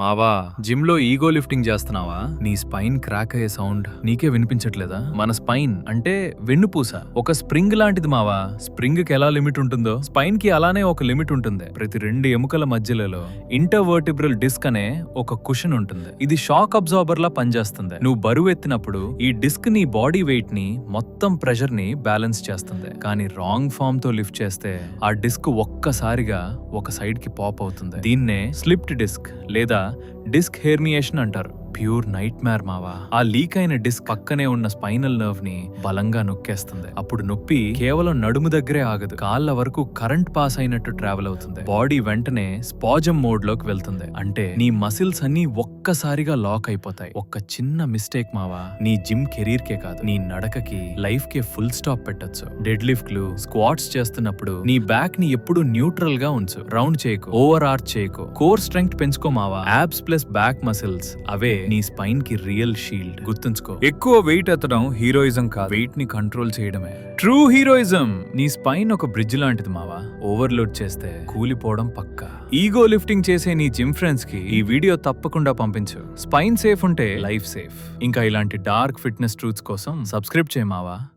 మావా జిమ్ లో ego lifting చేస్తున్నావా? నీ స్పైన్ క్రాక్ అయ్యే సౌండ్ నీకే వినిపించట్లేదా? మన స్పైన్ అంటే వెన్నుపూస ఒక స్ప్రింగ్ లాంటిది మావా. స్ప్రింగ్ కి ఎలా లిమిట్ ఉంటుందో స్పైన్ కి అలానే ఒక లిమిట్ ఉంటుంది. ప్రతి రెండు ఎముకల మధ్యలో ఇంటర్వర్టిబ్రల్ డిస్క్ అనే ఒక కుషన్ ఉంటుంది. ఇది షాక్ అబ్జార్బర్ లా పనిచేస్తుంది. నువ్వు బరువు ఎత్తినప్పుడు ఈ డిస్క్ నీ బాడీ వెయిట్ ని మొత్తం ప్రెషర్ ని బ్యాలెన్స్ చేస్తుంది. కానీ రాంగ్ ఫామ్ తో లిఫ్ట్ చేస్తే ఆ డిస్క్ ఒక్కసారిగా ఒక సైడ్ కి పాప్ అవుతుంది. దీన్నే స్లిప్డ్ డిస్క్ లేదా డిస్క్ హెర్నియేషన్ అంటారు. ప్యూర్ నైట్ మేర్ మావా. ఆ లీక్ అయిన డిస్క్ పక్కనే ఉన్న స్పైనల్ నర్వ్ ని బలంగా నొక్కేస్తుంది. అప్పుడు నొప్పి కేవలం నడుము దగ్గరే ఆగదు, కాళ్ళ వరకు కరెంట్ పాస్ అయినట్టు ట్రావెల్ అవుతుంది. బాడీ వెంటనే స్పాజమ్ మోడ్ లోకి వెళ్తుంది. అంటే నీ మసిల్స్ అన్ని ఒక్కసారిగా లాక్ అయిపోతాయి. ఒక్క చిన్న మిస్టేక్ మావా నీ జిమ్ కెరీర్ కే కాదు, నీ నడకకి లైఫ్ కే ఫుల్ స్టాప్ పెట్టొచ్చు. డెడ్ లిఫ్ట్లు స్క్వాట్స్ చేస్తున్నప్పుడు నీ బ్యాక్ ని ఎప్పుడు న్యూట్రల్ గా ఉంచు. రౌండ్ చేయకు, ఓవర్ ఆర్చ్ చేయకు. కోర్ స్ట్రెంగ్త్ పెంచుకో మావా. యాబ్స్ ప్లస్ బ్యాక్ మసిల్స్ అవే నీ స్పైన్ కి రియల్ షీల్డ్. గుర్తుంచుకో, ఎక్కువ వెయిట్ ఎత్తడం హీరోయిజం కాదు, వెయిట్ ని కంట్రోల్ చేయడమే ట్రూ హీరోయిజం. నీ స్పైన్ ఒక బ్రిడ్జ్ లాంటిది మావా. ఓవర్లోడ్ చేస్తే కూలిపోవడం పక్కా. ఈగో లిఫ్టింగ్ చేసే నీ జిమ్ ఫ్రెండ్స్ కి ఈ వీడియో తప్పకుండా పంపించు. స్పైన్ సేఫ్ ఉంటే లైఫ్ సేఫ్. ఇంకా ఇలాంటి డార్క్ ఫిట్నెస్ ట్రూత్స్ కోసం సబ్స్క్రైబ్ చేయ మావా.